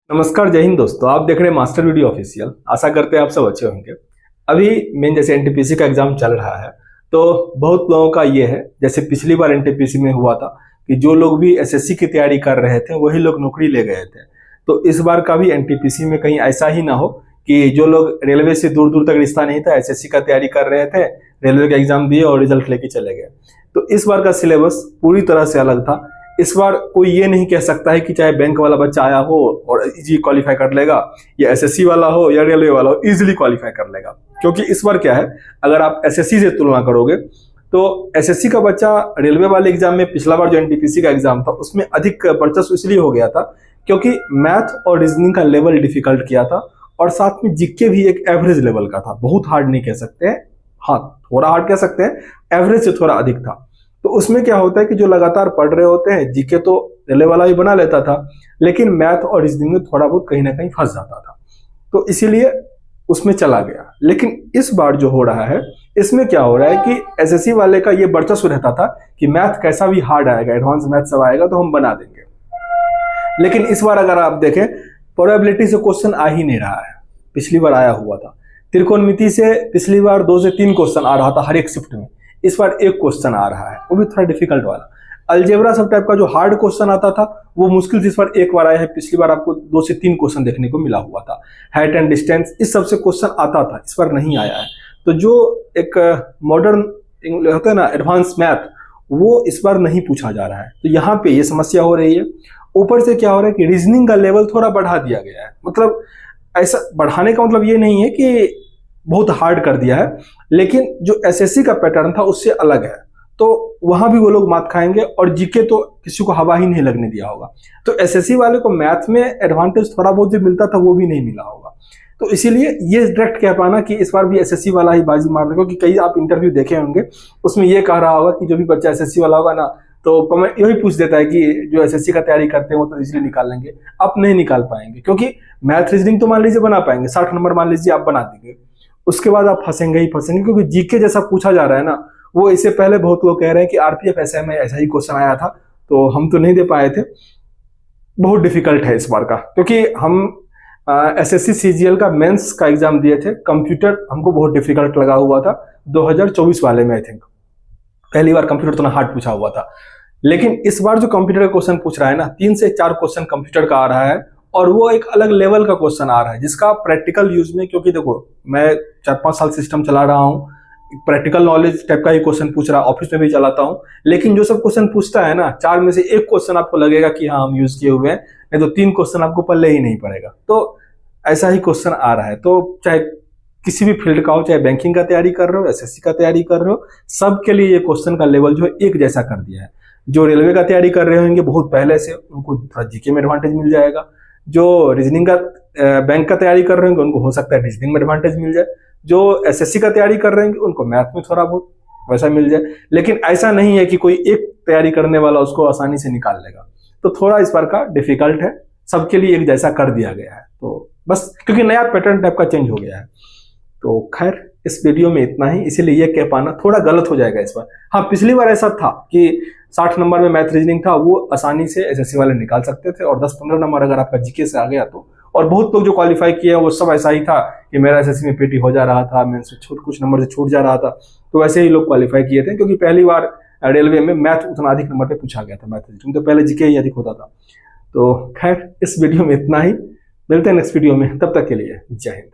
नमस्कार, जय हिंद दोस्तों। आप देख रहे हैं मास्टर वीडियो ऑफिशियल। आशा करते हैं आप सब अच्छे होंगे। अभी मेन जैसे एनटीपीसी का एग्जाम चल रहा है तो बहुत लोगों का ये है, जैसे पिछली बार एनटीपीसी में हुआ था कि जो लोग भी एसएससी की तैयारी कर रहे थे वही लोग नौकरी ले गए थे। तो इस बार का भी एनटीपीसी में कहीं ऐसा ही ना हो कि जो लोग रेलवे से दूर दूर तक रिश्ता नहीं था, एसएससी का तैयारी कर रहे थे, रेलवे का एग्जाम दिए और रिजल्ट लेके चले गए। तो इस बार का सिलेबस पूरी तरह से अलग था। इस बार कोई ये नहीं कह सकता है कि चाहे बैंक वाला बच्चा आया हो और इजी क्वालिफाई कर लेगा, या एसएससी वाला हो या रेलवे वाला हो इजीली क्वालिफाई कर लेगा। क्योंकि इस बार क्या है, अगर आप एसएससी से तुलना करोगे तो एसएससी का बच्चा रेलवे वाले एग्जाम में, पिछला बार जो एनटीपीसी का एग्जाम था उसमें अधिक वर्चस्व इसलिए हो गया था क्योंकि मैथ और रीजनिंग का लेवल डिफिकल्ट किया था और साथ में जीके भी एक एवरेज लेवल का था। बहुत हार्ड नहीं कह सकते हैं, हाँ थोड़ा हार्ड कह सकते हैं, एवरेज से थोड़ा अधिक था। तो उसमें क्या होता है कि जो लगातार पढ़ रहे होते हैं, जीके तो रेलवे वाला भी बना लेता था लेकिन मैथ और रीजनिंग में थोड़ा बहुत कहीं ना कहीं फंस जाता था, तो इसीलिए उसमें चला गया। लेकिन इस बार जो हो रहा है इसमें क्या हो रहा है कि एसएससी वाले का ये वर्चस्व रहता था कि मैथ कैसा भी हार्ड आएगा, एडवांस मैथ सब आएगा तो हम बना देंगे। लेकिन इस बार अगर आप देखें, प्रोबेबिलिटी से क्वेश्चन आ ही नहीं रहा है। पिछली बार आया हुआ था त्रिकोणमिति से, पिछली बार 2 से 3 क्वेश्चन आ रहा था हर एक शिफ्ट में। इस बार एक क्वेश्चन आ रहा है, वो भी थोड़ा डिफिकल्ट वाला। अलजेब्रा सब टाइप का जो हार्ड क्वेश्चन आता था वो मुश्किल से इस बार एक बार आया है। पिछली बार आपको 2 से 3 क्वेश्चन देखने को मिला हुआ था। हाइट एंड डिस्टेंस इस सब से क्वेश्चन आता था, इस बार नहीं आया है। तो जो एक मॉडर्न होता है ना एडवांस मैथ, वो इस बार नहीं पूछा जा रहा है। तो यहाँ पे ये समस्या हो रही है। ऊपर से क्या हो रहा है कि रीजनिंग का लेवल थोड़ा बढ़ा दिया गया है। मतलब ऐसा बढ़ाने का मतलब ये नहीं है कि बहुत हार्ड कर दिया है, लेकिन जो एसएससी का पैटर्न था उससे अलग है। तो वहां भी वो लोग मात खाएंगे और जीके तो किसी को हवा ही नहीं लगने दिया होगा। तो एसएससी वाले को मैथ में एडवांटेज थोड़ा बहुत जो मिलता था वो भी नहीं मिला होगा। तो इसीलिए ये डायरेक्ट कह पाना कि इस बार भी एसएससी वाला ही बाजी मार देगा, क्योंकि कई आप इंटरव्यू देखे होंगे उसमें ये कह रहा होगा कि जो भी बच्चा एसएससी वाला होगा ना तो कमेंट यही पूछ देता है कि जो एसएससी का तैयारी करते हैं वो तो इजीली निकाल लेंगे। आप नहीं निकाल पाएंगे, क्योंकि मैथ रीजनिंग तो मान लीजिए बना पाएंगे, 60 नंबर मान लीजिए आप बना देंगे, उसके बाद आप फंसेंगे ही फंसेंगे। क्योंकि जीके जैसा पूछा जा रहा है ना, वो इससे पहले बहुत लोग कह रहे हैं कि आरपीएफ एसआई में ऐसा ही क्वेश्चन आया था तो हम तो नहीं दे पाए थे। बहुत डिफिकल्ट है इस बार का, क्योंकि हम एसएससी सीजीएल का मेंस का एग्जाम दिए थे। कंप्यूटर हमको बहुत डिफिकल्ट लगा हुआ था 2024 वाले में। आई थिंक पहली बार कंप्यूटर तो हार्ड पूछा हुआ था। लेकिन इस बार जो कंप्यूटर का क्वेश्चन पूछ रहा है ना, 3 से 4 क्वेश्चन कंप्यूटर का आ रहा है और वो एक अलग लेवल का क्वेश्चन आ रहा है जिसका प्रैक्टिकल यूज में, क्योंकि देखो मैं 4-5 साल सिस्टम चला रहा हूँ, प्रैक्टिकल नॉलेज टाइप का ही क्वेश्चन पूछ रहा है, ऑफिस में भी चलाता हूँ। लेकिन जो सब क्वेश्चन पूछता है ना, 4 में से 1 क्वेश्चन आपको लगेगा कि हाँ हम यूज किए हुए हैं, नहीं तो 3 क्वेश्चन आपको पल्ले ही नहीं पड़ेगा। तो ऐसा ही क्वेश्चन आ रहा है। तो चाहे किसी भी फील्ड का हो, चाहे बैंकिंग का तैयारी कर रहे हो, एसएससी का तैयारी कर रहे हो, सबके लिए ये क्वेश्चन का लेवल जो है एक जैसा कर दिया है। जो रेलवे का तैयारी कर रहे होंगे बहुत पहले से, उनको थोड़ा जीके में एडवांटेज मिल जाएगा। जो रीजनिंग का बैंक का तैयारी कर रहे होंगे उनको हो सकता है रीजनिंग में एडवांटेज मिल जाए। जो एसएससी का तैयारी कर रहे होंगे उनको मैथ में थोड़ा बहुत वैसा मिल जाए। लेकिन ऐसा नहीं है कि कोई एक तैयारी करने वाला उसको आसानी से निकाल लेगा। तो थोड़ा इस बार का डिफिकल्ट है, सबके लिए एक जैसा कर दिया गया है। तो बस क्योंकि नया पैटर्न टाइप का चेंज हो गया है। तो खैर इस वीडियो में इतना ही, इसीलिए ये कह पाना थोड़ा गलत हो जाएगा इस बार। हाँ पिछली बार ऐसा था कि 60 नंबर में मैथ रीजनिंग था, वो आसानी से एसएससी वाले निकाल सकते थे, और 10-15 नंबर अगर आपका जीके से आ गया तो। और बहुत लोग जो क्वालिफाई किए वो सब ऐसा ही था कि मेरा एसएससी में पीटी हो जा रहा था, मेंस में कुछ नंबर से छूट जा रहा था, तो वैसे ही लोग क्वालिफाई किए थे। क्योंकि पहली बार रेलवे में मैथ उतना अधिक नंबर पे पूछा गया था, मैथ रीजनिंग तो पहले जीके ही अधिक होता था। तो खैर इस वीडियो में इतना ही, मिलते हैं नेक्स्ट वीडियो में, तब तक के लिए जय हिंद।